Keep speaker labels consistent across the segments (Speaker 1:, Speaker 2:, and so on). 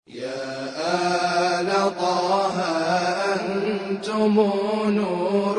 Speaker 1: يا آل طه أنتم نور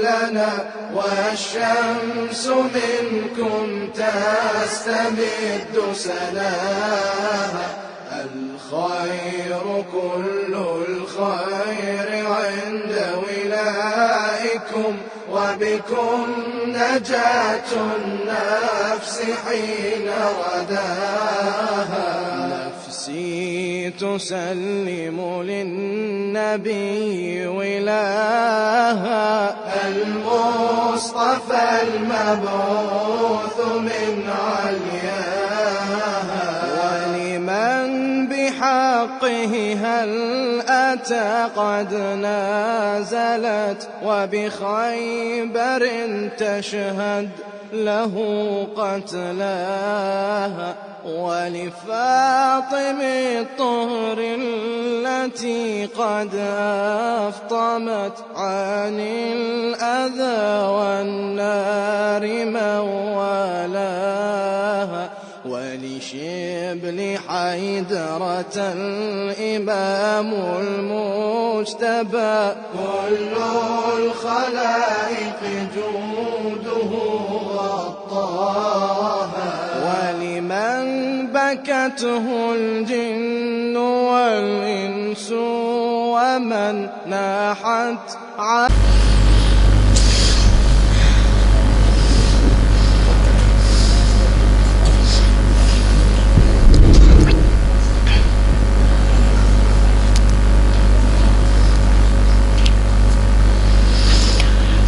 Speaker 1: لنا والشمس منكم تستمد سناها الخير كل الخير عند ولائكم وبكم نجاة النفس حين رداها نفسي تسلم للنبي ولاها المصطفى المبعوث من علياها ولمن بحقه هل أتى قد نازلت وبخيبر تشهد له قتلاها ولفاطم الطهر التي قد أفطمت عن الأذى والنار مولاها ولشبل حيدرة الإمام المجتبى كل الخلائق جوده غطاها ولمن بكته الجن والإنس ومن ناحت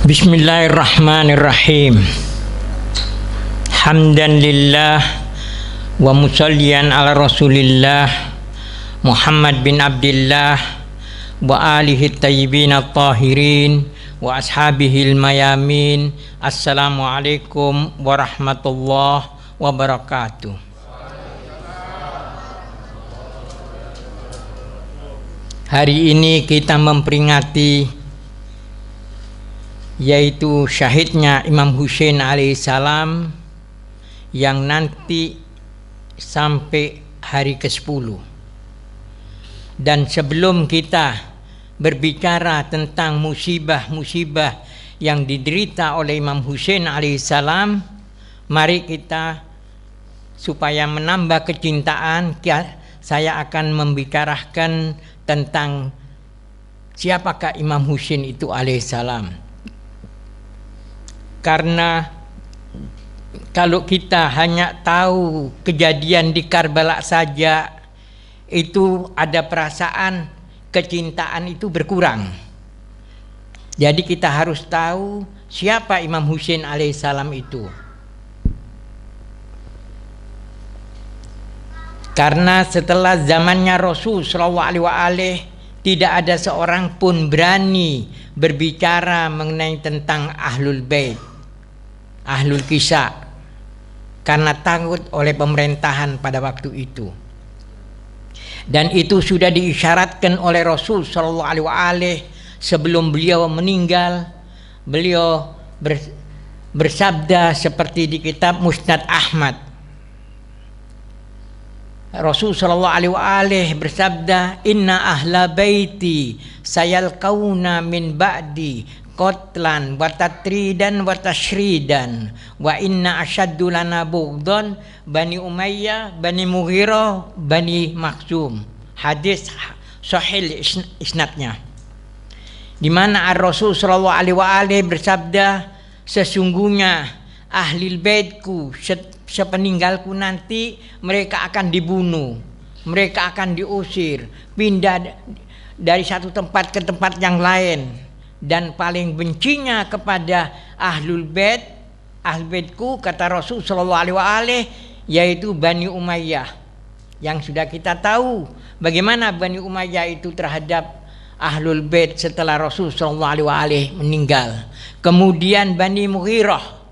Speaker 2: Bismillahirrahmanirrahim. Hamdan lillah wa musallian ala rasulillah Muhammad bin Abdillah wa alihi tayyibin at-tahirin wa ashabihil mayamin. Assalamualaikum warahmatullahi wabarakatuh. Hari ini kita memperingati yaitu syahidnya Imam Husain alaihissalam yang nanti sampai hari ke-10. Dan sebelum kita berbicara tentang musibah-musibah yang diderita oleh Imam Husain alaihissalam, mari kita supaya menambah kecintaan, saya akan membicarakan tentang siapakah Imam Husain itu alaihissalam. Karena kalau kita hanya tahu kejadian di Karbala saja, itu ada perasaan kecintaan itu berkurang. Jadi kita harus tahu siapa Imam Husain alaihissalam itu. Karena setelah zamannya Rasul sallallahu alaihi tidak ada seorang pun berani berbicara mengenai tentang Ahlul Bait, Ahlul Kisah, karena takut oleh pemerintahan pada waktu itu. Dan itu sudah diisyaratkan oleh Rasul sallallahu alaihi sebelum beliau meninggal. Beliau bersabda seperti di kitab Musnad Ahmad. Rasul sallallahu alaihi bersabda, "Inna ahla baiti sayalqauna min ba'di qatlan wa tatridan wa tashridan wa inna ashaddu lana bughdhan Bani Umayyah, Bani Mughirah, Bani Makhzum." Hadis sahih isnadnya, di mana Rasul sallallahu alaihi bersabda, "Sesungguhnya ahli baitku sepeninggalku nanti mereka akan dibunuh, mereka akan diusir, pindah dari satu tempat ke tempat yang lain, dan paling bencinya kepada ahlul baitku kata Rasul sallallahu alaihi yaitu Bani Umayyah, yang sudah kita tahu bagaimana Bani Umayyah itu terhadap ahlul bait setelah Rasul sallallahu alaihi meninggal. Kemudian Bani Mughirah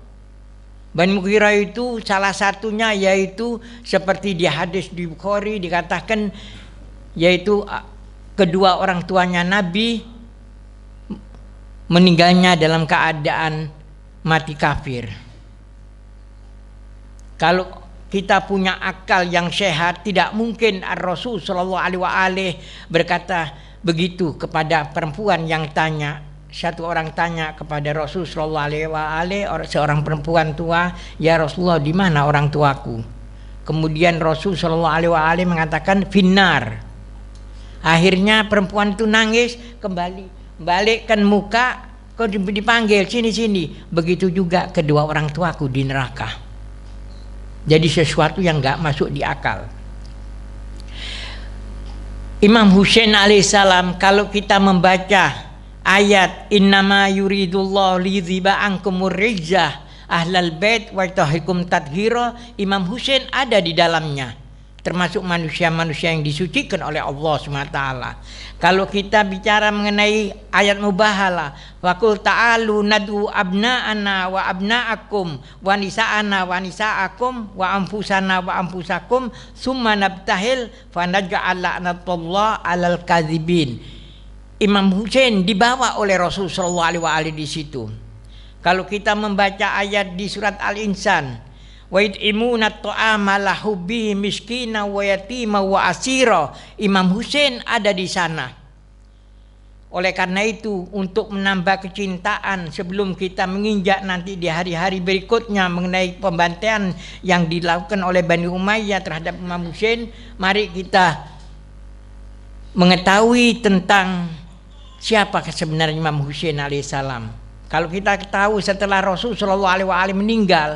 Speaker 2: itu salah satunya yaitu seperti di hadis di Bukhari dikatakan, yaitu kedua orang tuanya Nabi meninggalnya dalam keadaan mati kafir. Kalau kita punya akal yang sehat, tidak mungkin Rasul sallallahu alaihi wasallam berkata begitu kepada perempuan yang tanya. Satu orang tanya kepada Rasul sallallahu alaihi wasallam, seorang perempuan tua, "Ya Rasulullah, di mana orang tuaku?" Kemudian Rasul sallallahu alaihi wasallam mengatakan finnar. Akhirnya perempuan itu nangis, kembali balikkan muka, kau dipanggil sini. Begitu juga kedua orang tuaku di neraka. Jadi sesuatu yang enggak masuk di akal. Imam Husain alaihissalam, kalau kita membaca ayat innama yuridullahu liyudhiba ankumur rijzah ahlal bait wa tahikum tadhira, Imam Husain ada di dalamnya, termasuk manusia-manusia yang disucikan oleh Allah SWT. Kalau kita bicara mengenai ayat mubahalah, waqul ta'alu nad'u abna'ana wa abna'akum wa nisa'ana wa nisa'akum wa anfusana wa anfusakum summa nabtahil fa naj'al la'natullah 'alal kadzibin. Imam Husain dibawa oleh Rasul sallallahu alaihi wasallam di situ. Kalau kita membaca ayat di surat Al-Insan, wa id'imuna ta'ama lahubbi miskina wa yatima wa asira, Imam Husain ada di sana. Oleh karena itu, untuk menambah kecintaan sebelum kita menginjak nanti di hari-hari berikutnya mengenai pembantaian yang dilakukan oleh Bani Umayyah terhadap Imam Husain, mari kita mengetahui tentang siapa sebenarnya Imam Husain alaihissalam. Kalau kita tahu setelah Rasul sallallahu alaihi wasallam meninggal,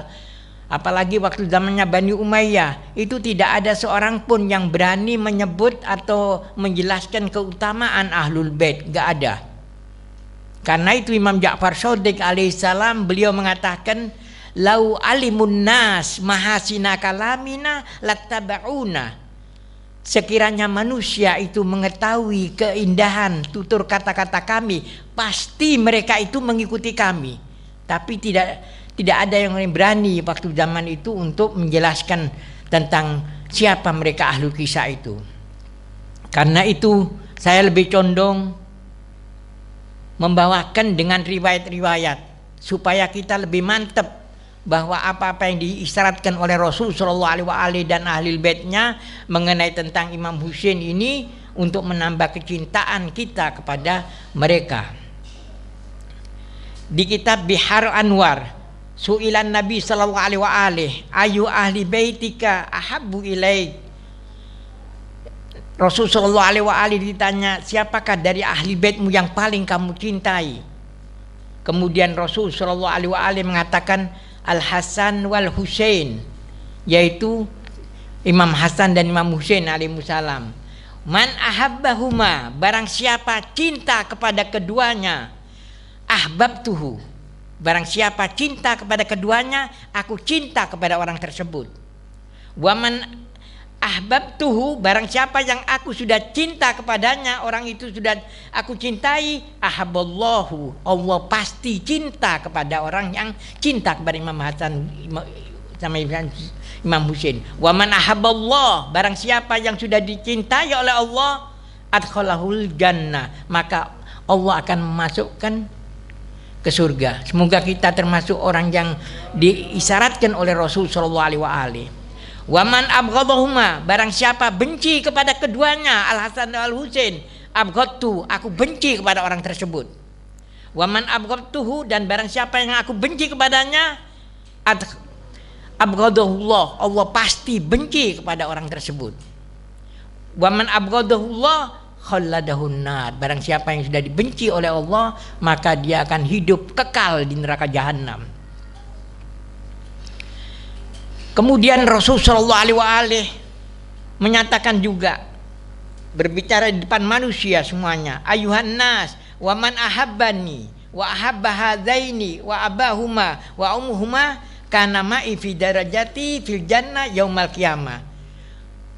Speaker 2: apalagi waktu zamannya Bani Umayyah, itu tidak ada seorang pun yang berani menyebut atau menjelaskan keutamaan Ahlul Bait, enggak ada. Karena itu Imam Ja'far Shadiq alaihissalam beliau mengatakan, lau alimun nas mahasina kalamina lattaba'una. Sekiranya manusia itu mengetahui keindahan tutur kata-kata kami, pasti mereka itu mengikuti kami. Tapi tidak ada yang berani waktu zaman itu untuk menjelaskan tentang siapa mereka ahlu kisah itu. Karena itu saya lebih condong membawakan dengan riwayat-riwayat supaya kita lebih mantap bahwa apa-apa yang diisyaratkan oleh Rasul sallallahu alaihi wasallam dan ahli baitnya mengenai tentang Imam Husain ini untuk menambah kecintaan kita kepada mereka. Di kitab Bihar Anwar, su'ilan Nabi sallallahu alaihi wasallam, ayu ahli baitika ahabbu ilaik. Rasul sallallahu alaihi wasallam ditanya, siapakah dari ahli baitmu yang paling kamu cintai? Kemudian Rasul sallallahu alaihi wasallam mengatakan Al-Hasan wal Husain, yaitu Imam Hasan dan Imam Husain alaihissalam. Man ahabbahuma, barang siapa cinta kepada keduanya, ahbabtuhu, barang siapa cinta kepada keduanya, aku cinta kepada orang tersebut. Wa man ahbabtuhu, barang siapa yang aku sudah cinta kepadanya, orang itu sudah aku cintai, ahabballahu, Allah pasti cinta kepada orang yang cinta kepada Imam Hasan sama Imam Husain. Wa man ahabballah, barang siapa yang sudah dicintai oleh Allah, adkhalahul jannah, maka Allah akan memasukkan ke surga. Semoga kita termasuk orang yang diisyaratkan oleh Rasul sallallahu alaihi wasallam. Waman abghadahuma, barang siapa benci kepada keduanya, Al Hasan dan Al Husain, abghadtu, aku benci kepada orang tersebut. Waman abghadtuhu, dan barang siapa yang aku benci kepadanya, abghadahullah, Allah pasti benci kepada orang tersebut. Waman abghadahullah khalladahun nar, barang siapa yang sudah dibenci oleh Allah, maka dia akan hidup kekal di neraka jahanam. Kemudian Rasul sallallahu alaihi wasallam menyatakan juga, berbicara di depan manusia semuanya, ayuhan nas wa man ahabbani wa ahabba hadaini wa abahuma wa ummuhuma kana ma'i fi darajati fil jannah yaumal qiyamah.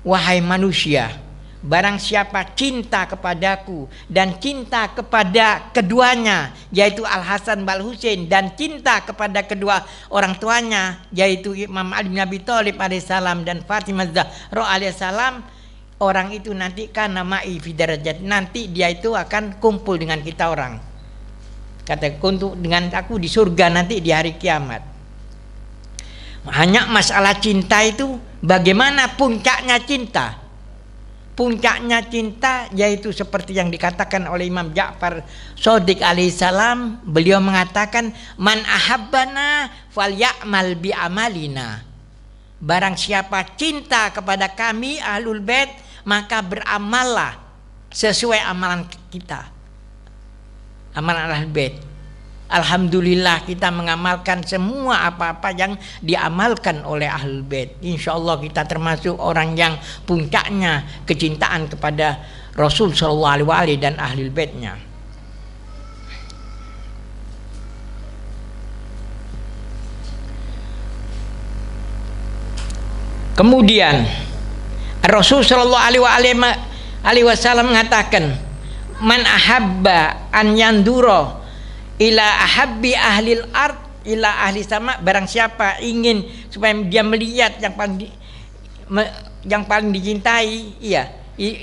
Speaker 2: Wahai manusia, barang siapa cinta kepadaku dan cinta kepada keduanya, yaitu Al Hasan wal Husain, dan cinta kepada kedua orang tuanya, yaitu Imam Ali bin Abi Thalib alaihissalam dan Fatimah Zahra alaihissalam, orang itu nanti kana ma'i fi darajat, nanti dia itu akan kumpul dengan kita orang, kata untuk dengan aku di surga nanti di hari kiamat. Hanya masalah cinta itu Bagaimana puncaknya cinta? Puncaknya cinta yaitu seperti yang dikatakan oleh Imam Ja'far Shadiq alaihissalam. Beliau mengatakan, man ahabbana falya'mal bi amalina. Barang siapa cinta kepada kami Ahlul Bait, maka beramallah sesuai amalan kita, amalan Ahlul Bait. Alhamdulillah kita mengamalkan semua apa-apa yang diamalkan oleh Ahlul Bait. Insya Allah kita termasuk orang yang puncaknya kecintaan kepada Rasul Shallallahu Alaihi Wasallam dan Ahlul Baitnya. Kemudian Rasul Shallallahu Alaihi Wasallam mengatakan, man ahabba an yanduro ila ahabbi ahlil ard ila ahli sama. Barang siapa ingin supaya dia melihat yang paling dicintai, iya,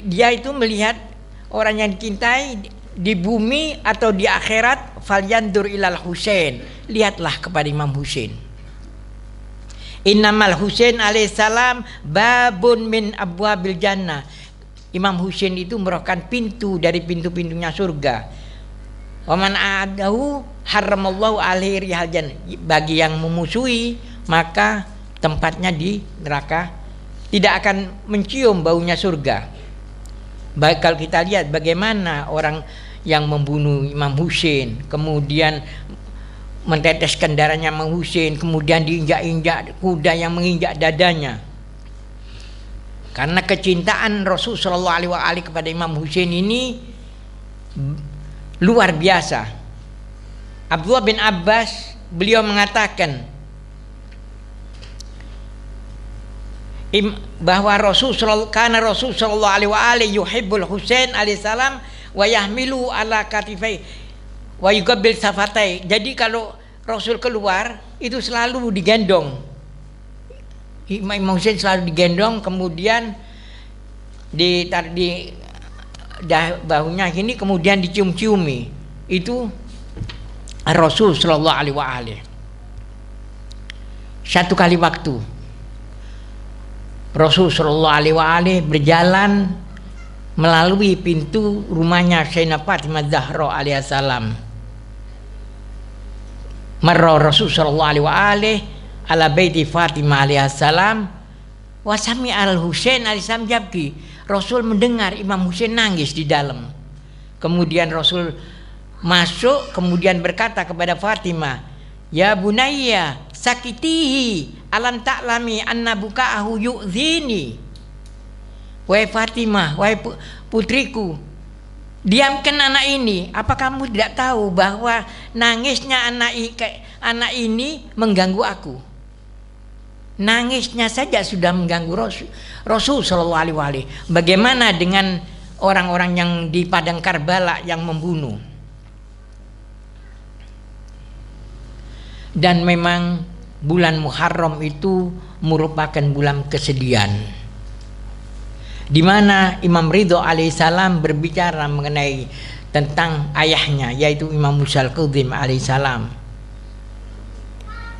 Speaker 2: dia itu melihat orang yang dicintai di bumi atau di akhirat, falyandur ilal Husain, lihatlah kepada Imam Husain. Innamal Husain alaihissalam babun min abwabil jannah. Imam Husain itu merupakan pintu dari pintu-pintunya surga. Waman adahu haramallahu alaihi rihal jannah. Bagi yang memusuhi, maka tempatnya di neraka, tidak akan mencium baunya surga. Baik, kalau kita lihat bagaimana orang yang membunuh Imam Husain, kemudian menteteskan darahnya Imam Husain, kemudian diinjak-injak kuda yang menginjak dadanya. Karena kecintaan Rasulullah SAW kepada Imam Husain ini luar biasa. Abdullah bin Abbas beliau mengatakan bahwa Rasulullah sallallahu alaihi yuhibbul Husain alaihissalam wa yahmilu ala katifai wa yuqabbil safatai. Jadi kalau Rasul keluar itu selalu digendong. Imam Husain selalu digendong, kemudian ditaruh di bahunya gini, kemudian dicium-ciumi. Itu Rasul sallallahu alaihi wasallam. Satu kali waktu Rasul sallallahu alaihi wasallam berjalan melalui pintu rumahnya Sayyidah Fatimah Zahra alaihissalam. Marra Rasul sallallahu alaihi wasallam ala baiti Fatimah alaihissalam wa sami al Husain alaihissalam jabki. Rasul mendengar Imam Husain nangis di dalam. Kemudian Rasul masuk, kemudian berkata kepada Fatimah, ya bunayya sakitihi alam ta'lami anna buka'ahu yu'zini. Wahai Fatimah, wahai putriku, diamkan anak ini. Apa kamu tidak tahu bahwa nangisnya anak ini mengganggu aku? Nangisnya saja sudah mengganggu Rasul sallallahu alaihi wasallam. Bagaimana dengan orang-orang yang di padang Karbala yang membunuh? Dan memang bulan Muharram itu merupakan bulan kesedihan, di mana Imam Ridho alaihissalam berbicara mengenai tentang ayahnya, yaitu Imam Musa al-Kadzim alaihissalam.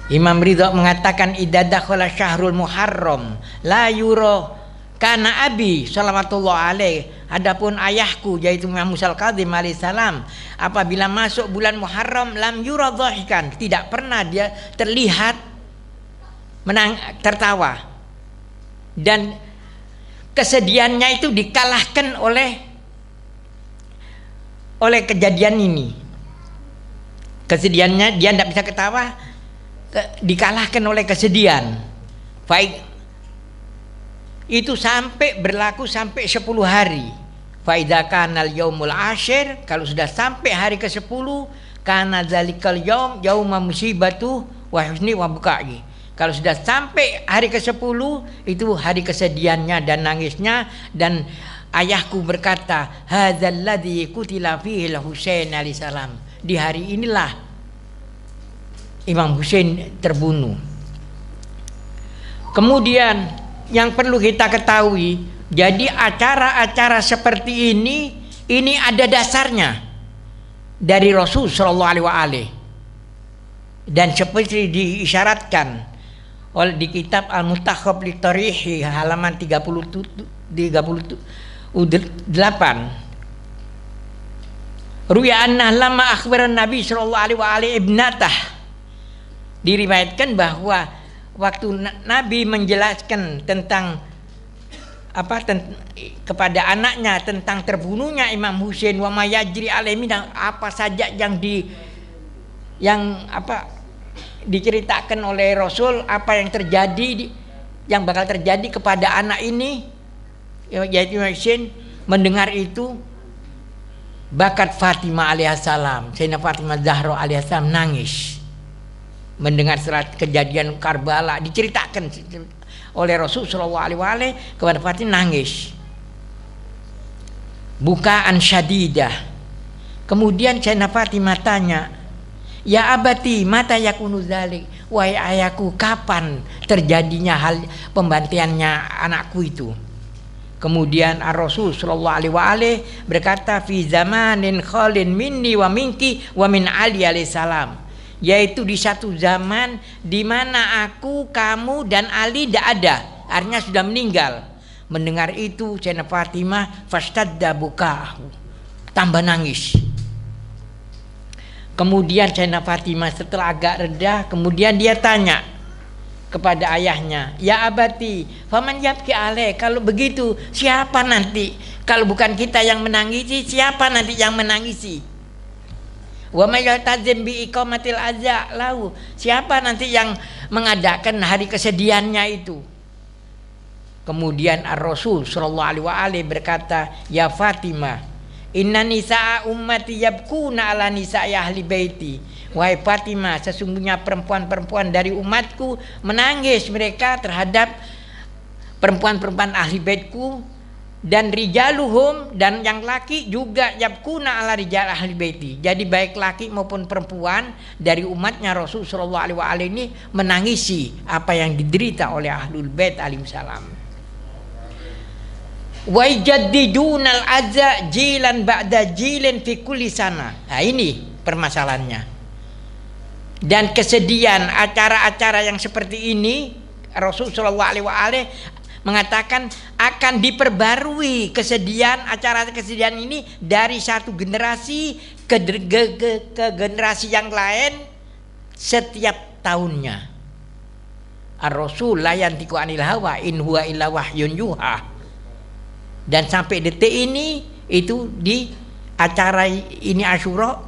Speaker 2: Imam Ridho mengatakan, idza dakhala syahrul Muharram la yura kana abi salamatullah alaih. Adapun ayahku yaitu Imam Musa al-Kadzim alaihissalam, apabila masuk bulan Muharram lam yura dhahikan, tidak pernah dia terlihat tertawa, dan kesedihannya itu dikalahkan oleh kejadian ini. Kesedihannya dia tidak bisa ketawa, dikalahkan oleh kesedihan. Baik, itu sampai berlaku sampai 10 hari. Faidza kanal yaumul ashir, kalau sudah sampai hari ke-10, kana zalikal yaum yauma musibatu wa husni wa bukai. Kalau sudah sampai hari ke-10, itu hari kesedihannya dan nangisnya. Dan ayahku berkata, hadzal ladzi qutila fihi al-Husain alaihissalam. Di hari inilah Imam Husain terbunuh. Kemudian yang perlu kita ketahui, jadi acara-acara seperti ini ada dasarnya dari Rasul sallallahu alaihi wasallam. Dan seperti diisyaratkan di kitab Al-Muntakhab li Tarihi halaman 38. Ruya anna lama akhbaran Nabi sallallahu alaihi wa alihi ibnatah, diriwayatkan bahwa waktu Nabi menjelaskan tentang kepada anaknya tentang terbunuhnya Imam Husain wa mayajri alaihi, dan apa saja yang diceritakan oleh Rasul, apa yang terjadi, yang bakal terjadi kepada anak ini yaitu Husain. Mendengar itu bakat Fatimah alaihissalam, Sayyidah Fatimah Zahra alaihissalam nangis mendengar surat kejadian Karbala diceritakan oleh Rasul sallallahu alaihi wasallam kepada Fatimah, nangis bukaan syadidah. Kemudian Sayyidah Fatimah tanya, ya abati mata yakunu dzalik, wahai ayahku kapan terjadinya hal pembantaiannya anakku itu. Kemudian Ar-Rasul sallallahu alaihi wasallam berkata, fi zamanin khalin minni wa minki wa min Ali alaihissalam, yaitu di satu zaman di mana aku, kamu dan Ali tidak ada, artinya sudah meninggal. Mendengar itu Sayyidah Fatimah fastadda bukahu, tambah nangis. Kemudian Sayyidah Fatimah setelah agak reda, kemudian dia tanya kepada ayahnya, ya abati faman yabki alaih, kalau begitu siapa nanti, kalau bukan kita yang menangisi, siapa nanti yang menangisi? Wa may yaltazim bi iqamatil azza lahu, siapa nanti yang mengadakan hari kesedihannya itu? Kemudian Ar-Rasul sallallahu alaihi wasallam berkata, ya Fatimah, inna nisaa ummati yabkuna ala nisa'i ahli baiti, wahai Fatimah, sesungguhnya perempuan-perempuan dari umatku menangis mereka terhadap perempuan-perempuan ahli baitku, dan rijaluhum, dan yang laki juga yabkuna ala rijal ahli baiti. Jadi baik laki maupun perempuan dari umatnya Rasul sallallahu alaihi wasallam ini menangisi apa yang diderita oleh ahlul bait alaihissalam. Wa yajaddidunal azza jilan ba'da jilin fi kulli sana. Nah, ini permasalahannya. Dan kesedihan acara-acara yang seperti ini, Rasul sallallahu alaihi wasallam mengatakan akan diperbarui kesedihan, acara kesedihan ini dari satu generasi ke generasi yang lain setiap tahunnya. Ar-Rasul la yantiqu anil hawa in huwa illa wahyun yuha. Dan sampai detik ini itu di acara ini Asyura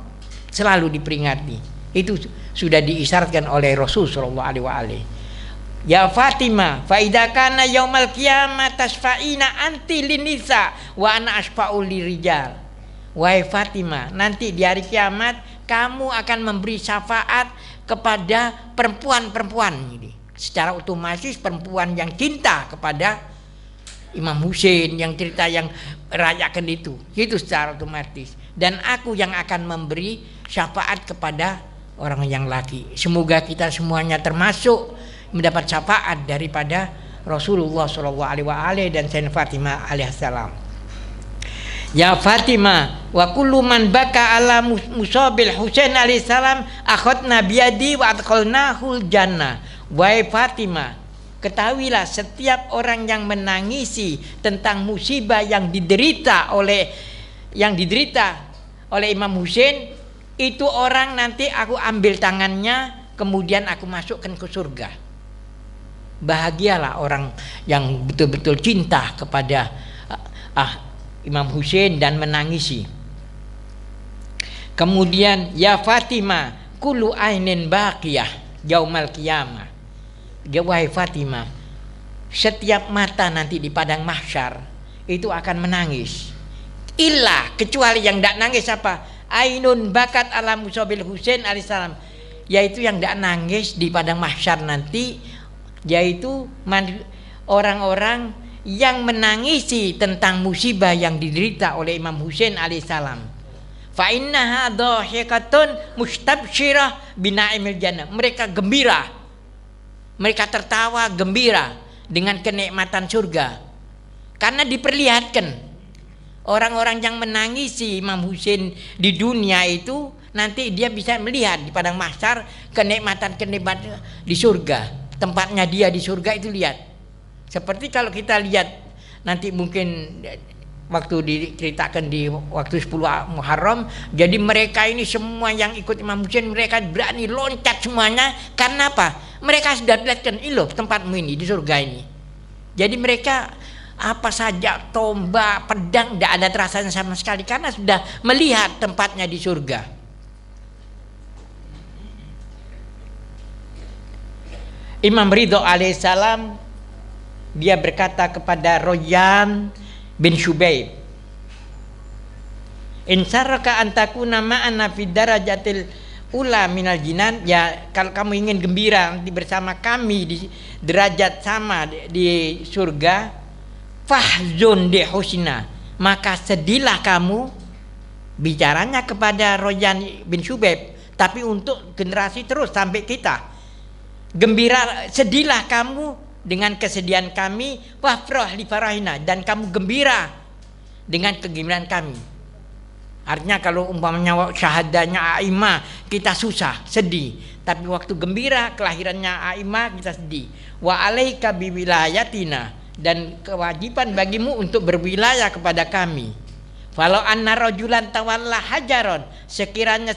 Speaker 2: selalu diperingati. Itu sudah diisyaratkan oleh Rasul sallallahu alaihi wasallam. Ya Fatimah, fa idza kana yaumal qiyamah tasfa'ina anti linisa wa ana asfa'u lirijal. Wahai Fatimah, nanti di hari kiamat kamu akan memberi syafaat kepada perempuan-perempuan ini. Secara otomatis perempuan yang cinta kepada Imam Husain, yang cerita yang rayakan itu secara otomatis. Dan aku yang akan memberi syafaat kepada orang yang laki. Semoga kita semuanya termasuk mendapat syafaat daripada Rasulullah sallallahu alaihi wasallam dan Sayyidah Fatimah alaihissalam. Ya Fatimah, wa kullu man baka ala musabil Husain alaihissalam akhadna biyadi wa adkhalnahul jannah. Wahai Fatimah, ketahuilah setiap orang yang menangisi tentang musibah yang diderita oleh Imam Husain, itu orang nanti aku ambil tangannya, kemudian aku masukkan ke surga. Bahagialah orang yang betul-betul cinta kepada Imam Husain dan menangisi. Kemudian ya Fatimah, kullu ainin baqiyah yaumal qiyamah. Wahai Fatimah, setiap mata nanti di padang mahsyar itu akan menangis. Illa, kecuali yang tidak nangis apa? Ainun bakat ala musabil Husain alaihissalam, yaitu yang tidak nangis di padang mahsyar nanti, yaitu orang-orang yang menangisi tentang musibah yang diderita oleh Imam Husain alaihissalam. Fa innaha dhahikatun mustabsyirah bina'imil jannah. Mereka gembira, mereka tertawa gembira dengan kenikmatan surga, karena diperlihatkan orang-orang yang menangisi Imam Husain di dunia itu nanti dia bisa melihat di padang mahsyar kenikmatan di surga. tempatnya dia di surga itu, lihat. Seperti kalau kita lihat nanti mungkin waktu diceritakan di waktu 10 Muharram, jadi mereka ini semua yang ikut Imam Husain, mereka berani loncat semuanya. Karena apa? Mereka sudah lihatkan, loh tempatmu ini di surga ini. Jadi mereka apa saja, tombak, pedang, tidak ada terasanya sama sekali karena sudah melihat tempatnya di surga. Imam Ridho alaihissalam dia berkata kepada Royan bin Syubaib, insaraka antakuna ma'ana fid darajatil ula minal jinan, ya kalau kamu ingin gembira nanti bersama kami di derajat sama di surga, fahzun di husna, maka sedihlah kamu. Bicaranya kepada Royan bin Syubaib, tapi untuk generasi terus sampai kita. Gembira, sedihlah kamu dengan kesedihan kami, wafrah li farahina, dan kamu gembira dengan kegembiraan kami. Artinya kalau umpamanya syahadanya Aimah kita susah, sedih, tapi waktu gembira kelahirannya Aimah kita sedih. Wa alaika biwilayatina, dan kewajiban bagimu untuk berwilayah kepada kami. Walau anna rajulan tawalla hajaron, sekiranya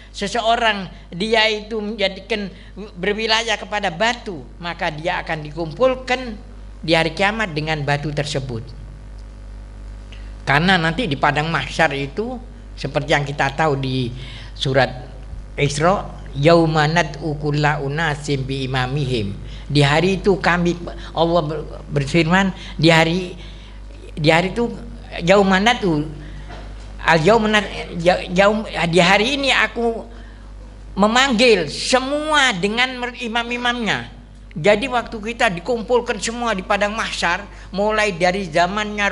Speaker 2: seseorang dia itu menjadikan berwilayah kepada batu, maka dia akan dikumpulkan di hari kiamat dengan batu tersebut. Karena nanti di padang mahsyar itu seperti yang kita tahu di surat Isra, yauma nad'u kulla unasim bi imamihim. Di hari itu kami, Allah berfirman, di hari itu yauma nad'u di hari ini aku memanggil semua dengan imam-imamnya. Jadi waktu kita dikumpulkan semua di padang mahsyar, mulai dari zamannya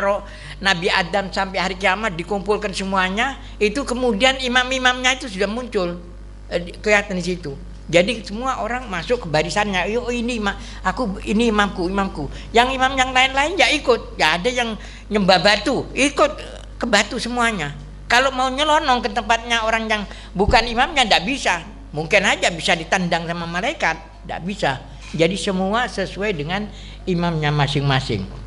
Speaker 2: Nabi Adam sampai hari kiamat dikumpulkan semuanya, itu kemudian imam-imamnya itu sudah muncul, kelihatan di situ. Jadi semua orang masuk ke barisannya. Ini aku, ini imamku. Yang imam yang lain-lain ya ikut. Ya ada yang nyembah batu, ikut ke batu semuanya. Kalau mau nyelonong ke tempatnya orang yang bukan imamnya tidak bisa. Mungkin aja bisa ditendang sama malaikat, tidak bisa. Jadi semua sesuai dengan imamnya masing-masing.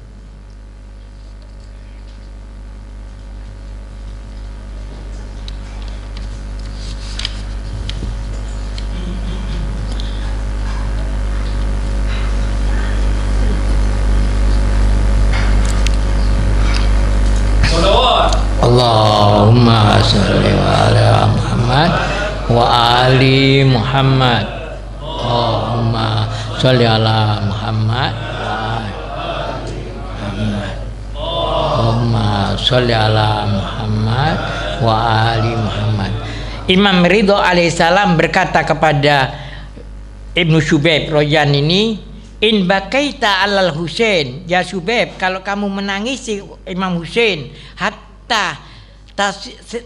Speaker 2: Allahumma sholli ala Muhammad wa ali Muhammad. Allahumma sholli ala Muhammad wa ali Muhammad. Allahumma sholli ala Muhammad wa ali Muhammad. Imam Ridho alaihissalam berkata kepada Ibnu Syubaib Royan ini, in bakaita alal Husain, ya Syubaib, kalau kamu menangisi Imam Husain, hatta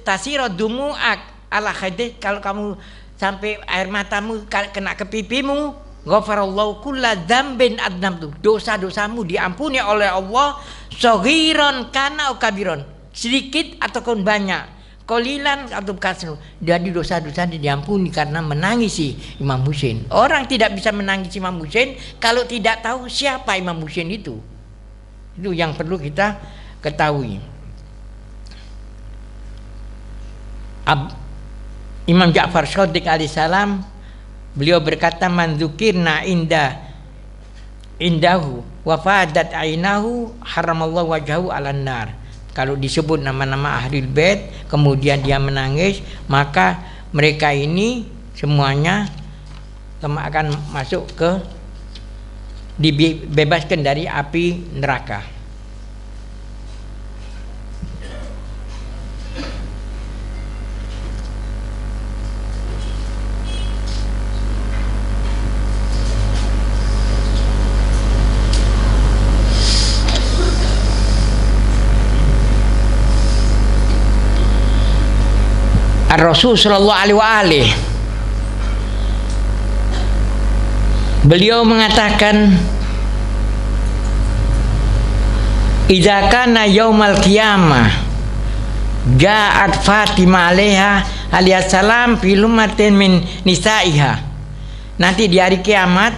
Speaker 2: tasira dumu'ak ala khadid, kalau kamu sampai air matamu kena ke pipimu, ghafarallahu kulla dzambin adnamtu, dosa-dosamu diampuni oleh Allah, saghiran kana au kabiron, sedikit ataupun banyak, qalilan atau kasru, jadi dosa-dosa diampuni karena menangisi Imam Husain. Orang tidak bisa menangisi Imam Husain kalau tidak tahu siapa Imam Husain itu. Itu yang perlu kita ketahui. Imam Ja'far Shadiq alaihissalam beliau berkata, man dzukirna indahu wa fadat ainahu haramallahu wajhahu 'alan nar. Kalau disebut nama-nama Ahlul Bait kemudian dia menangis, maka mereka ini semuanya akan masuk ke, dibebaskan dari api neraka. Rasul sallallahu alaihi wasallam beliau mengatakan, idza kana yaumal qiyamah ja'at Fatimah alaiha alaihissalam fi lumatin min nisaiha. Nanti di hari kiamat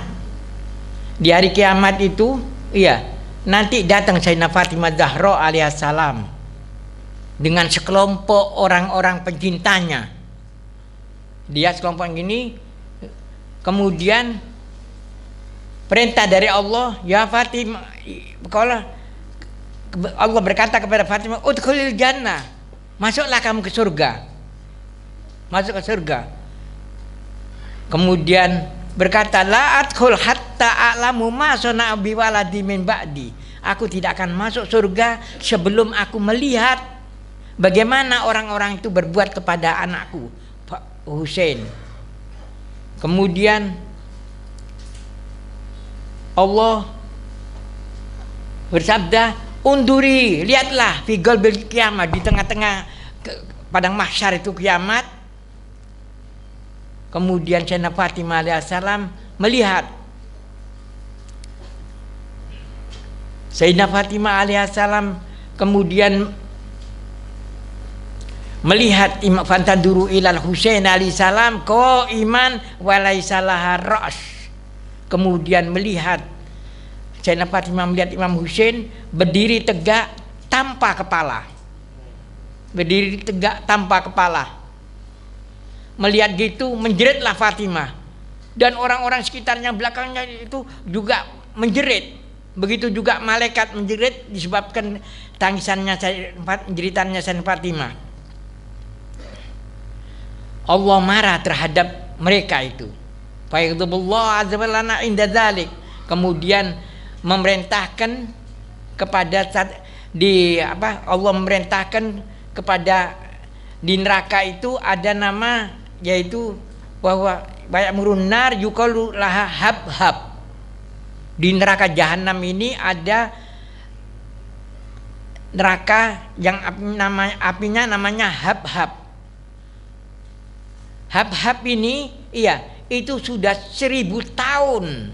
Speaker 2: Di hari kiamat itu, iya, nanti datang Sayyidah Fatimah Zahra alaihissalam dengan sekelompok orang-orang pencintanya. Dia sekelompok ini, kemudian perintah dari Allah, ya Fatimah, kalau Allah berkata kepada Fatimah, udkhulil jannah, masuklah kamu ke surga, masuk ke surga. Kemudian berkata, la adkhul hatta a'lamu ma sana'a bi waladi min ba'di. Aku tidak akan masuk surga sebelum aku melihat bagaimana orang-orang itu berbuat kepada anakku, Pak Husain. Kemudian Allah bersabda, unduri, lihatlah fi qalbil kiamat, di tengah-tengah padang mahsyar itu kiamat. Kemudian Sayyidah Fatimah alaihissalam melihat, Sayyidah Fatimah alaihissalam kemudian melihat Imam Fantaduru ilal Husain alaihissalam qaiman walaisa laha ra's. Kemudian melihat Sayyidah Fatimah melihat Imam Husain berdiri tegak tanpa kepala. Berdiri tegak tanpa kepala. Melihat gitu menjeritlah Fatimah, dan orang-orang sekitarnya belakangnya itu juga menjerit. Begitu juga malaikat menjerit disebabkan tangisannya, jeritannya Sayyidah Fatimah. Allah marah terhadap mereka itu. Fa yaghdabullahu azza wa jalla inda dzalik. Kemudian memerintahkan kepada Allah memerintahkan kepada di neraka itu ada nama, yaitu bahwa banyak murunnar yuqalu laha hab-hab. Di neraka jahanam ini ada neraka yang apinya namanya hab-hab. Hab-hab ini, iya, itu sudah 1000 tahun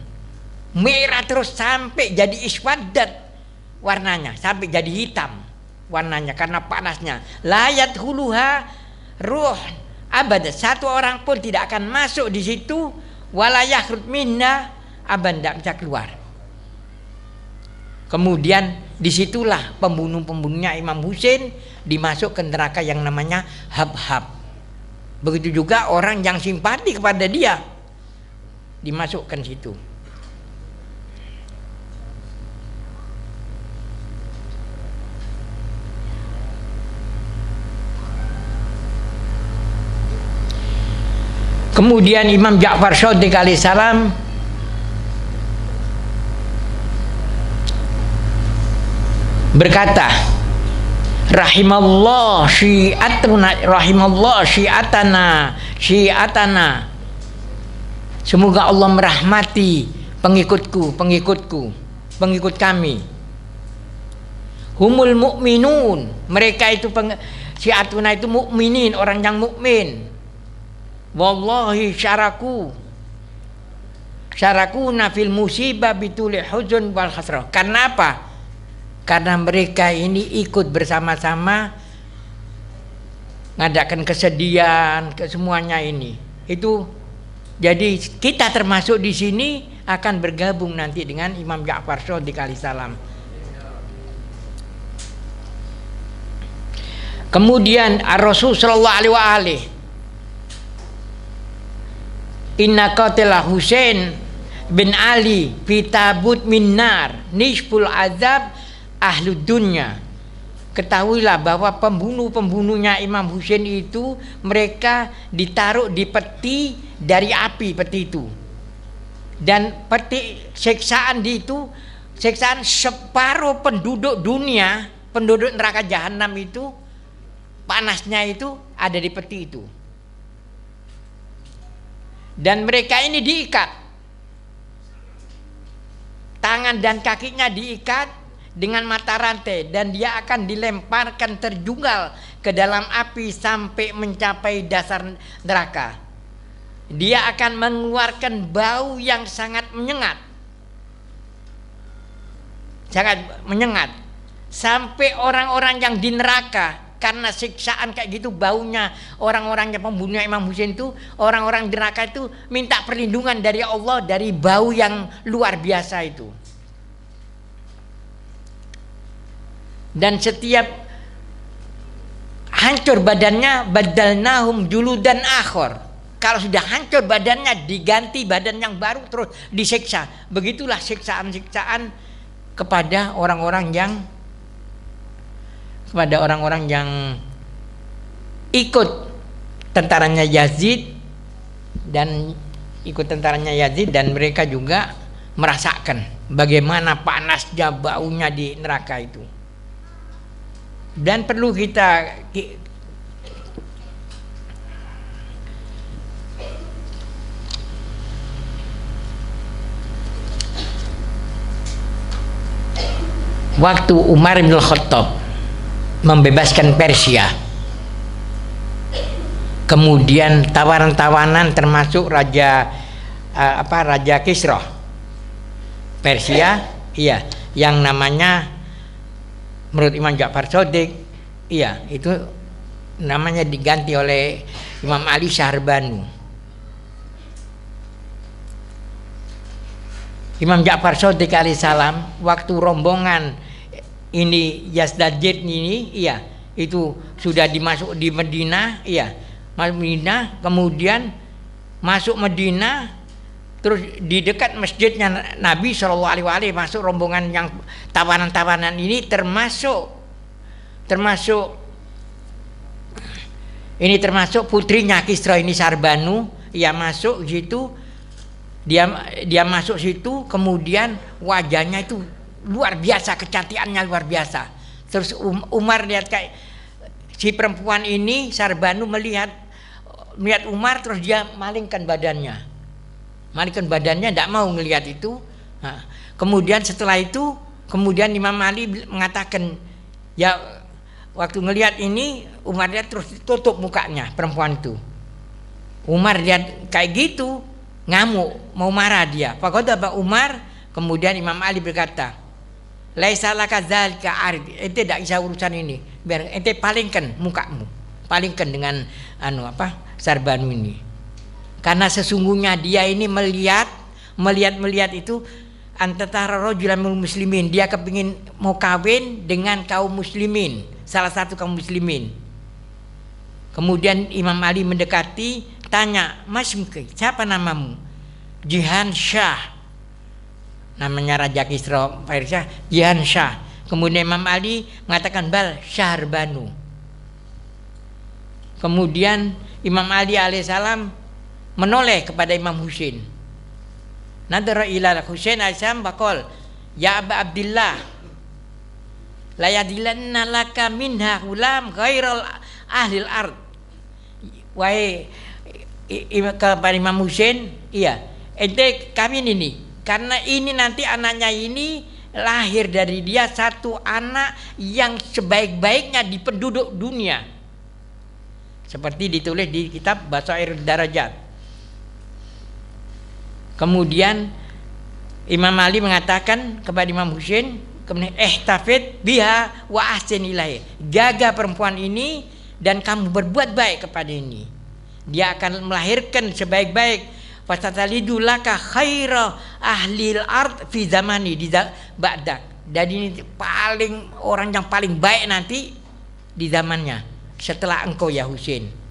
Speaker 2: merah terus sampai jadi iswadat warnanya, sampai jadi hitam warnanya karena panasnya. Layat huluha ruh abad, satu orang pun tidak akan masuk di situ, walayah minna abad, tidak bisa keluar. Kemudian disitulah pembunuh-pembunuhnya Imam Husain dimasuk ke neraka yang namanya hab-hab. Begitu juga orang yang simpati kepada dia dimasukkan situ. Kemudian Imam Ja'far Shadiq alaihissalam berkata, rahimallah syi'atana, semoga Allah merahmati pengikut kami. Humul mu'minun, mereka itu syi'atuna itu mukminin, orang yang mukmin. Wallahi syarakuna fil musibah bituli huzun wal khasrah. Karena apa? Karena mereka ini ikut bersama-sama ngadakan kesedihan, kesemuanya ini. Itu jadi kita termasuk di sini akan bergabung nanti dengan Imam Ja'far Shadiq alaihissalam. Kemudian Rasul sallallahu alaihi wa alihi, inna qatila Husain bin Ali fi tabut min nar nisful azab ahlud dunya. Ketahuilah bahwa pembunuhnya Imam Husain itu mereka ditaruh di peti dari api, peti itu. Dan peti siksaan itu, siksaan separuh penduduk dunia, penduduk neraka jahanam itu, panasnya itu ada di peti itu. Dan mereka ini diikat, tangan dan kakinya diikat dengan mata rantai, dan dia akan dilemparkan terjungkal ke dalam api sampai mencapai dasar neraka. Dia akan mengeluarkan bau yang sangat menyengat, sampai orang-orang yang di neraka karena siksaan kayak gitu, baunya orang-orang yang pembunuh Imam Husain itu, orang-orang di neraka itu minta perlindungan dari Allah dari bau yang luar biasa itu. Dan setiap hancur badannya, badalnahum juludan akhor. Kalau sudah hancur badannya, diganti badan yang baru, terus disiksa. Begitulah siksaan-siksaan kepada orang-orang yang ikut tentaranya Yazid dan mereka juga merasakan bagaimana panasnya baunya di neraka itu. Dan perlu kita waktu Umar bin Khattab membebaskan Persia, kemudian tawanan-tawanan termasuk Raja Kisra Persia, iya, yang namanya menurut Imam Ja'far Shadiq, iya, itu namanya diganti oleh Imam Ali Syahrbanu. Imam Ja'far Shadiq alaihissalam waktu rombongan ini Yazdajid ini, iya, itu sudah dimasuk di Madinah, iya, masuk Madinah, kemudian masuk Madinah, terus di dekat masjidnya Nabi SAW masuk rombongan yang tawanan-tawanan ini, termasuk putrinya Kisra ini Syahrbanu, ia masuk situ, dia masuk situ, kemudian wajahnya itu luar biasa, kecantikannya luar biasa. Terus Umar lihat kayak si perempuan ini, Syahrbanu melihat Umar, terus dia malingkan badannya, tidak mau ngelihat itu. Nah, kemudian setelah itu, kemudian Imam Ali mengatakan, ya waktu ngelihat ini, Umar lihat terus tutup mukanya perempuan itu. Umar lihat kayak gitu, ngamuk, mau marah dia. Faqadaba Umar, kemudian Imam Ali berkata, laisa laka dzalika arid, ente tidak bisa urusan ini, biar ente palingkan mukamu, palingkan dengan Syahrbanu ini, karena sesungguhnya dia ini melihat itu antara rajulan muslimin, dia kepingin mau kawin dengan kaum muslimin, salah satu kaum muslimin. Kemudian Imam Ali mendekati, tanya, Mas Mukhi, siapa namamu? Jihan Shah, namanya Raja Kisra Persia, Jihan Shah. Kemudian Imam Ali mengatakan, bal Syahrbanu. Kemudian Imam Ali alaihissalam menoleh kepada Imam Husain. Nadara ila Husain alaihissalam baqol, ya Aba Abdillah, la yadilanna laka minha hulam ghairal ahlil ard. Wahai kepada Imam Husain, iya, ente kawin ini, karena ini nanti anaknya ini lahir dari dia satu anak yang sebaik-baiknya di penduduk dunia, seperti ditulis di kitab Basair Darajat. Kemudian Imam Ali mengatakan kepada Imam Husain, kemudian ihtafid biha wa ahsin ilaihi, jaga perempuan ini dan kamu berbuat baik kepada ini, dia akan melahirkan sebaik-baik fatatalidu laka khaira ahlil ard fi zamani di ba'dak. Dan ini orang yang paling baik nanti di zamannya setelah engkau ya Husain.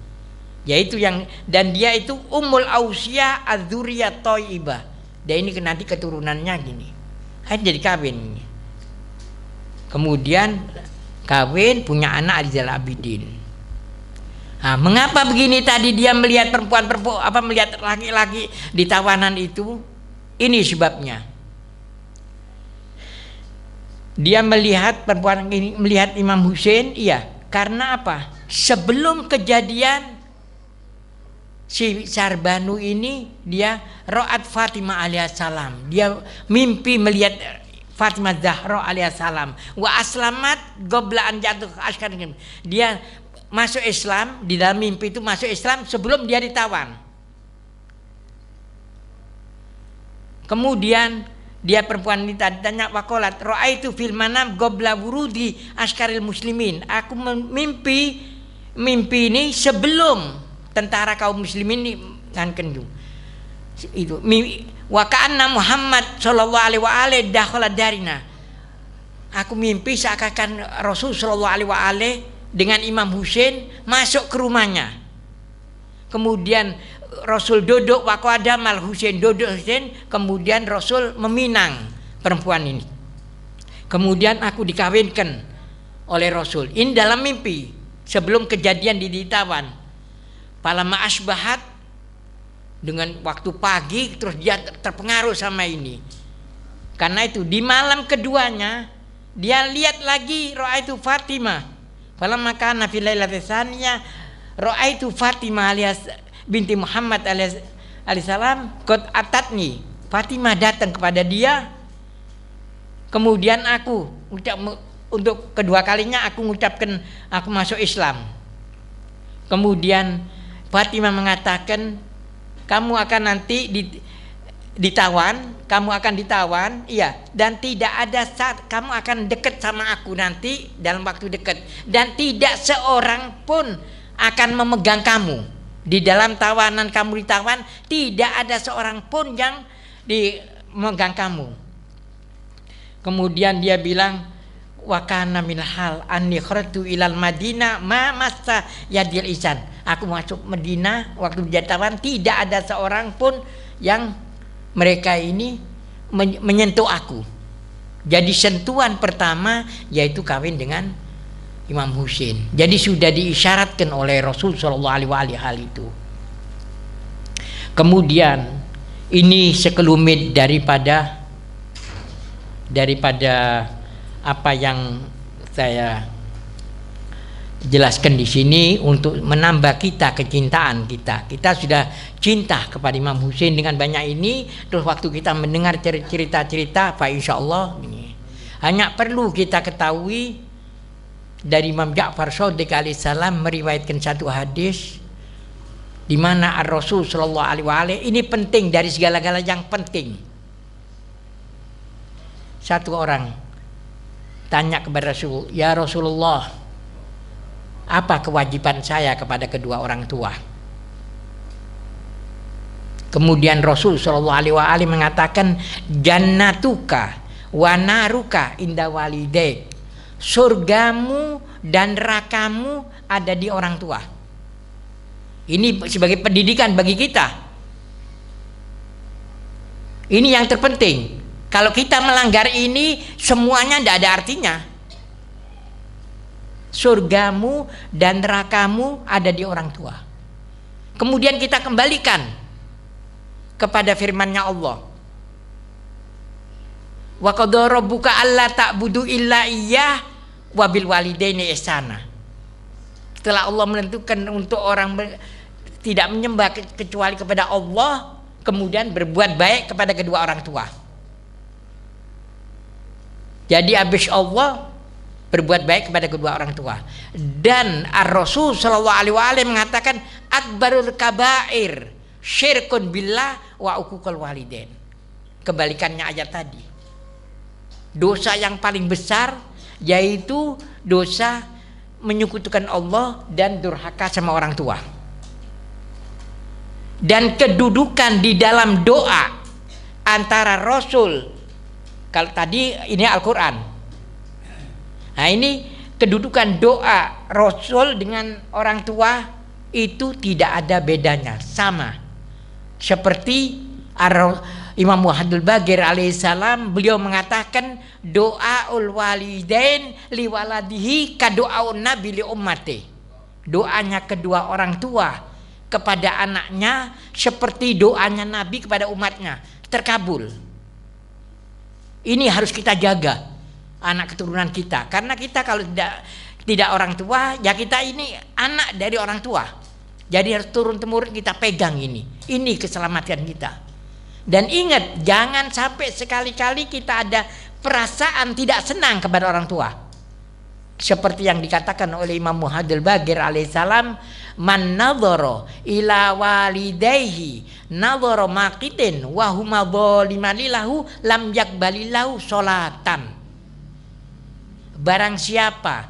Speaker 2: Yaitu dan dia itu ummul ausia adzuriyah thayyibah. Dan ini nanti keturunannya gini. Jadi kawin. Kemudian kawin, punya anak Ali Zainal Abidin. Nah, mengapa begini tadi dia melihat melihat laki-laki di tawanan itu? Ini sebabnya. Dia melihat perempuan ini, melihat Imam Husain, iya, karena apa? Sebelum kejadian si Syahrbanu ini, dia ra'at Fatimah alaihissalam. Dia mimpi melihat Fatimah Zahra alaihissalam. Wa aslamat qabla an jatuh askarin. Dia masuk Islam, di dalam mimpi itu masuk Islam sebelum dia ditawan. Kemudian Dia perempuan ini tanya wakolat, ra'aitu fil manam gobla wurudi askaril muslimin. Aku mimpi ini sebelum tentara kaum muslimin ini nganken itu. Wa ka'anna Muhammad sallallahu alaihi wa alihi dakhala darina. Aku mimpi seakan-akan Rasul sallallahu alaihi wa alihi dengan Imam Husain masuk ke rumahnya. Kemudian Rasul duduk, waqada mal Husain duduk Husain, kemudian Rasul meminang perempuan ini. Kemudian aku dikawinkan oleh Rasul. Ini dalam mimpi sebelum kejadian di ditawan. Palama asbahat, dengan waktu pagi terus dia terpengaruh sama ini. Karena itu di malam keduanya dia lihat lagi ra'aitu Fatimah. Falamma kana fi lailatin tsaniyah ra'aitu Fatimah alias binti Muhammad alaihissalam qad atatni. Fatimah datang kepada dia. Kemudian aku untuk kedua kalinya aku mengucapkan aku masuk Islam. Kemudian Fatimah mengatakan, kamu akan nanti ditawan, kamu akan ditawan, iya, dan tidak ada saat kamu akan dekat sama aku nanti dalam waktu dekat, dan tidak seorang pun akan memegang kamu. Di dalam tawanan kamu ditawan, tidak ada seorang pun yang memegang kamu. Kemudian dia bilang, wa kana min hal anni kharatu ilal Madinah ma massa yadil isan. Aku masuk Madinah waktu ditawan, tidak ada seorang pun yang mereka ini menyentuh aku. Jadi sentuhan pertama yaitu kawin dengan Imam Husain. Jadi sudah diisyaratkan oleh Rasul sallallahu alaihi hal itu. Kemudian ini sekelumit daripada apa yang saya jelaskan di sini untuk menambah kita kecintaan kita. Kita sudah cinta kepada Imam Husain dengan banyak ini. Terus waktu kita mendengar cerita-cerita, Pak insyaallah ini hanya perlu kita ketahui dari Imam Ja'far Shadiq alaihissalam meriwayatkan satu hadis di mana Ar-Rasul sallallahu alaihi wasallam ini penting dari segala-galanya yang penting. Satu orang tanya kepada Rasul, "Ya Rasulullah, apa kewajiban saya kepada kedua orang tua?" Kemudian Rasul sallallahu alaihi wasallam mengatakan, "Jannatuka wa naruka inda walidaik." Surgamu dan nerakamu ada di orang tua. Ini sebagai pendidikan bagi kita. Ini yang terpenting. Kalau kita melanggar ini, semuanya tidak ada artinya. Surgamu dan nerakamu ada di orang tua. Kemudian kita kembalikan kepada firman-Nya Allah. Wa qadara rabbuka alla ta'budu illa iyyah wa bil walidaini ihsana. Setelah Allah menentukan untuk orang tidak menyembah kecuali kepada Allah, kemudian berbuat baik kepada kedua orang tua. Jadi habis Allah berbuat baik kepada kedua orang tua. Dan Ar-Rasul sallallahu alaihi wasallam mengatakan akbarul kabair syirkun billah wa uququl walidain. Kebalikannya ayat tadi. Dosa yang paling besar yaitu dosa menyekutukan Allah dan durhaka sama orang tua. Dan kedudukan di dalam doa antara Rasul, kalau tadi ini Al-Quran, nah ini kedudukan doa Rasul dengan orang tua itu tidak ada bedanya, sama seperti Imam Muhammad Baqir alaihissalam, beliau mengatakan doaul walidain li waladihi ka doaun nabi li ummati. Doanya kedua orang tua kepada anaknya seperti doanya Nabi kepada umatnya, terkabul. Ini harus kita jaga anak keturunan kita, karena kita kalau tidak orang tua, ya kita ini anak dari orang tua. Jadi harus turun temurun kita pegang ini keselamatan kita. Dan ingat, jangan sampai sekali-kali kita ada perasaan tidak senang kepada orang tua. Seperti yang dikatakan oleh Imam Muhammad Baqir alaihissalam, man nadhara ila walidayhi nadhara maqitin wa huma dhalimanilahu lam yakbalillahu sholatan. Barang siapa,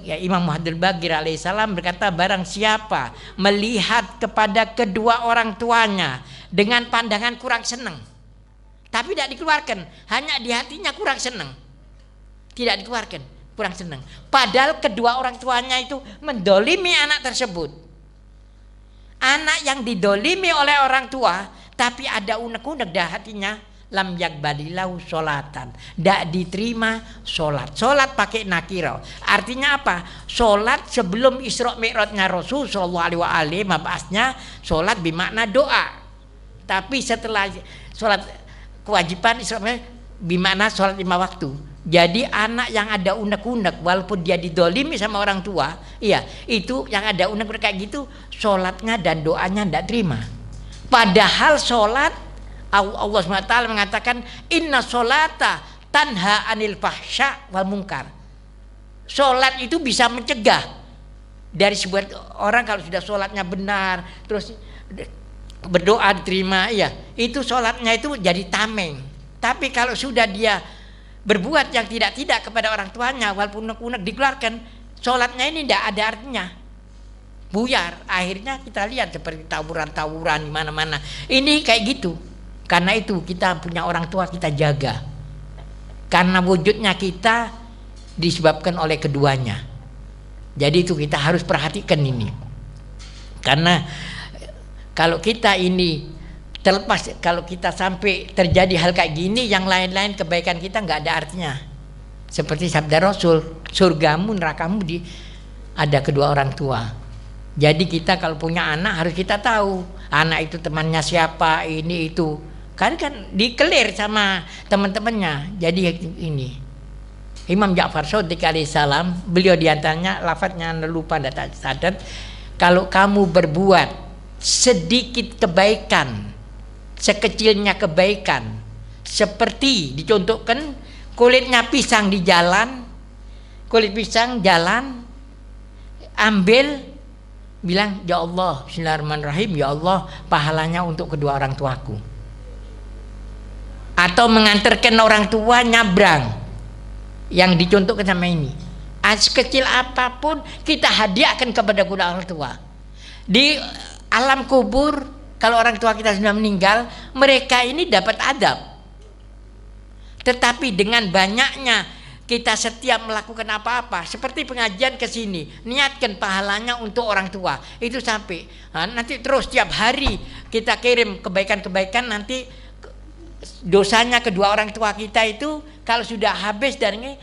Speaker 2: ya, Imam Muhammad Baqir alaihissalam berkata, barang siapa melihat kepada kedua orang tuanya dengan pandangan kurang senang, tapi tidak dikeluarkan, hanya di hatinya kurang senang, tidak dikeluarkan, kurang senang, padahal kedua orang tuanya itu mendolimi anak tersebut. Anak yang didolimi oleh orang tua tapi ada unek-unek di hatinya, lam yakbalilahu sholatan, tidak diterima sholat. Sholat pakai nakiro, artinya apa? Sholat sebelum Isra Mi'rajnya Rasul sallallahu alaihi wasallam, mabasnya sholat bermakna doa. Tapi setelah sholat kewajiban Isra Mi'raj bermakna sholat 5 waktu. Jadi anak yang ada unek-unek walaupun dia didolimi sama orang tua, iya, itu yang ada unek-unek kayak gitu, sholatnya dan doanya tidak terima. Padahal sholat, Allah SWT mengatakan inna sholata tanha anil fahsya wal munkar. Sholat itu bisa mencegah dari sebuah orang kalau sudah sholatnya benar, terus berdoa diterima, iya, itu sholatnya itu jadi tameng. Tapi kalau sudah dia berbuat yang tidak kepada orang tuanya walaupun unek-unek dikeluarkan, sholatnya ini tidak ada artinya, buyar. Akhirnya kita lihat seperti tawuran-tawuran di mana-mana. Ini kayak gitu. Karena itu kita punya orang tua kita jaga. Karena wujudnya kita disebabkan oleh keduanya. Jadi itu kita harus perhatikan ini. Karena kalau kita ini terlepas, kalau kita sampai terjadi hal kayak gini, yang lain-lain kebaikan kita nggak ada artinya. Seperti sabda Rasul, surgamu nerakamu ada kedua orang tua. Jadi kita kalau punya anak harus kita tahu anak itu temannya siapa, ini itu. Kan dikelir sama teman-temannya. Jadi ini Imam Ja'far Shadiq alaihissalam, beliau diantaranya lafadznya lupa dan sadar, kalau kamu berbuat sedikit kebaikan, sekecilnya kebaikan, seperti dicontohkan kulitnya pisang di jalan, kulit pisang jalan, ambil, bilang ya Allah bismillahirrahmanirrahim, ya Allah pahalanya untuk kedua orang tuaku. Atau mengantarkan orang tua nyabrang, yang dicontohkan sama ini, sekecil apapun kita hadiahkan kepada kedua orang tua. Di alam kubur, kalau orang tua kita sudah meninggal, mereka ini dapat adab. Tetapi dengan banyaknya kita setiap melakukan apa-apa, seperti pengajian ke sini, niatkan pahalanya untuk orang tua, itu sampai nanti terus tiap hari kita kirim kebaikan-kebaikan, nanti dosanya kedua orang tua kita itu kalau sudah habis dan ini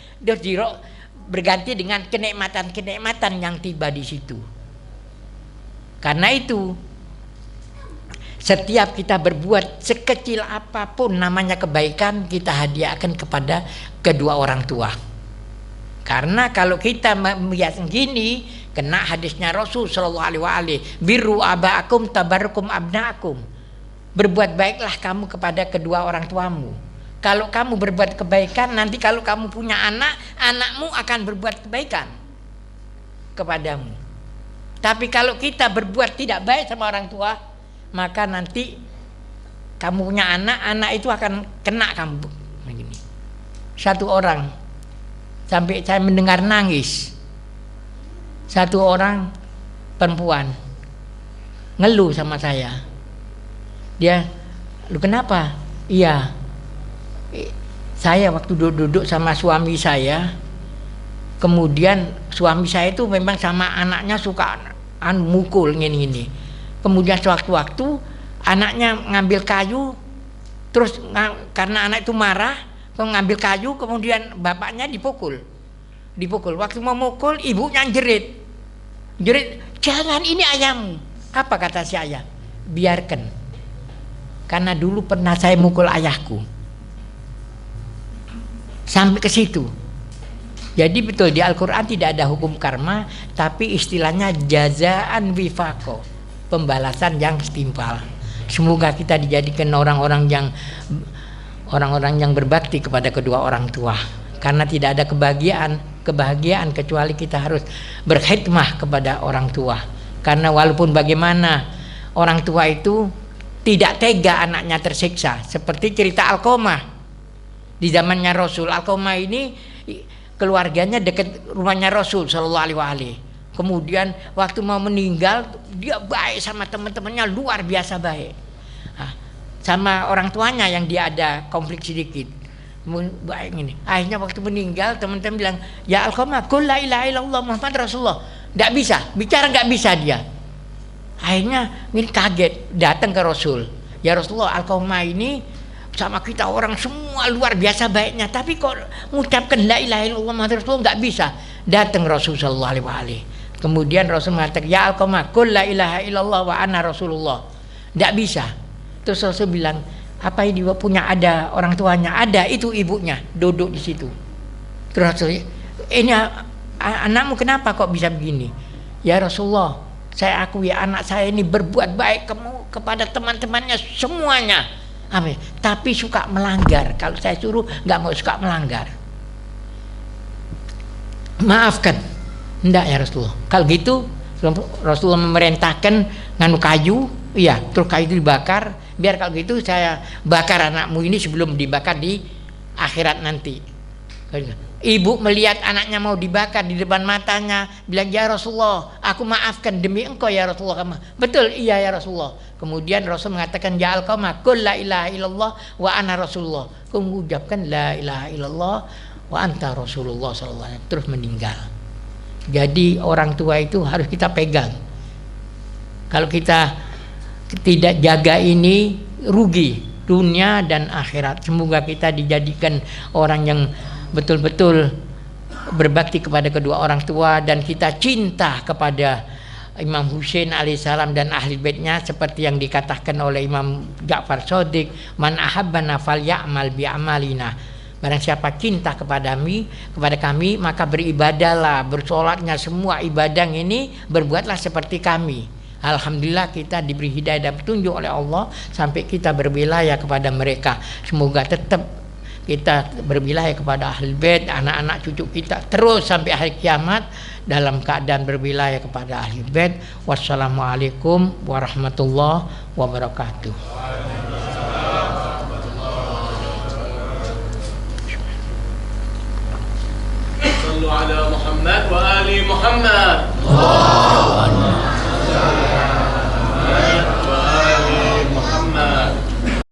Speaker 2: berganti dengan kenikmatan-kenikmatan yang tiba di situ. Karena itu setiap kita berbuat sekecil apapun namanya kebaikan, kita hadiahkan kepada kedua orang tua. Karena kalau kita melihat gini, kena hadisnya Rasul sallallahu alaihi wasallam, birru abaakum tabarukum abnaakum. Berbuat baiklah kamu kepada kedua orang tuamu. Kalau kamu berbuat kebaikan, nanti kalau kamu punya anak, anakmu akan berbuat kebaikan kepadamu. Tapi kalau kita berbuat tidak baik sama orang tua, maka nanti kamu punya anak, anak itu akan kena kamu begini. Satu orang sampai saya mendengar nangis, satu orang perempuan ngeluh sama saya. Dia, lu kenapa? Iya, saya waktu duduk sama suami saya, kemudian suami saya itu memang sama anaknya suka mukul gini-gini. Kemudian sewaktu-waktu anaknya ngambil kayu, terus karena anak itu marah, ngambil kayu, kemudian bapaknya dipukul. Waktu mau mukul, ibunya jerit, jangan, ini ayammu. Apa kata si ayah? Biarkan. Karena dulu pernah saya mukul ayahku. Sampai ke situ. Jadi betul di Al-Quran tidak ada hukum karma, tapi istilahnya jazaan wifaqo, pembalasan yang setimpal. Semoga kita dijadikan orang-orang yang berbakti kepada kedua orang tua. Karena tidak ada kebahagiaan kebahagiaan kecuali kita harus berkhidmah kepada orang tua. Karena walaupun bagaimana orang tua itu tidak tega anaknya tersiksa. Seperti cerita Alqamah di zamannya Rasul. Alqamah ini keluarganya dekat rumahnya Rasul Shallallahu Alaihi Wasallam. Kemudian waktu mau meninggal dia baik sama teman-temannya, luar biasa baik. Sama orang tuanya yang dia ada konflik sedikit, baik ini. Akhirnya waktu meninggal teman-teman bilang, ya Alqamah, qul la ilaha illallah Muhammad Rasulullah. Nggak bisa, bicara nggak bisa dia. Akhirnya ini kaget, datang ke Rasul. Ya Rasulullah, Alqamah ini sama kita orang semua luar biasa baiknya, tapi kok mengucapkan la ilaha illallah Muhammad Rasulullah nggak bisa. Datang Rasul sallallahu alaihi wasallam. Kemudian Rasul mengatakan, ya Alqamah, qul la ilaha illallah wa ana Rasulullah. Nggak bisa. Terus Rasul bilang, apa ini punya ada orang tuanya? Ada, itu ibunya duduk di situ. Terus Rasul, ini anakmu kenapa kok bisa begini? Ya Rasulullah, saya akui anak saya ini berbuat baik kepada teman-temannya semuanya. Amin. Tapi suka melanggar. Kalau saya suruh nggak mau, suka melanggar. Maafkan. Enggak ya Rasulullah. Kalau gitu Rasulullah memerintahkan nganu kayu, iya, terus kayu itu dibakar. Biar kalau gitu saya bakar anakmu ini sebelum dibakar di akhirat nanti. Ibu melihat anaknya mau dibakar di depan matanya, bilang, ya Rasulullah, aku maafkan demi engkau ya Rasulullah. Betul, iya ya Rasulullah. Kemudian Rasul mengatakan, ya Alqamah, qul la ilaha illallah wa ana Rasulullah. Mengucapkan la ilaha illallah wa anta Rasulullah sallallahu alaihi wasallam, terus meninggal. Jadi orang tua itu harus kita pegang. Kalau kita tidak jaga ini, rugi dunia dan akhirat. Semoga kita dijadikan orang yang betul-betul berbakti kepada kedua orang tua, dan kita cinta kepada Imam Husain alaihissalam dan ahli baitnya, seperti yang dikatakan oleh Imam Ja'far Shadiq, man ahabbana falyamal bi'amalina. Barang siapa cinta kepada kami, maka beribadahlah, bersolatnya, semua ibadah ini berbuatlah seperti kami. Alhamdulillah kita diberi hidayah dan petunjuk oleh Allah sampai kita berwilayah kepada mereka. Semoga tetap kita berwilayah kepada ahli bait, anak-anak cucu kita terus sampai hari kiamat dalam keadaan berwilayah kepada ahli bait. Wassalamualaikum warahmatullahi wabarakatuh.
Speaker 3: Sallu ala Muhammad wa ali Muhammad.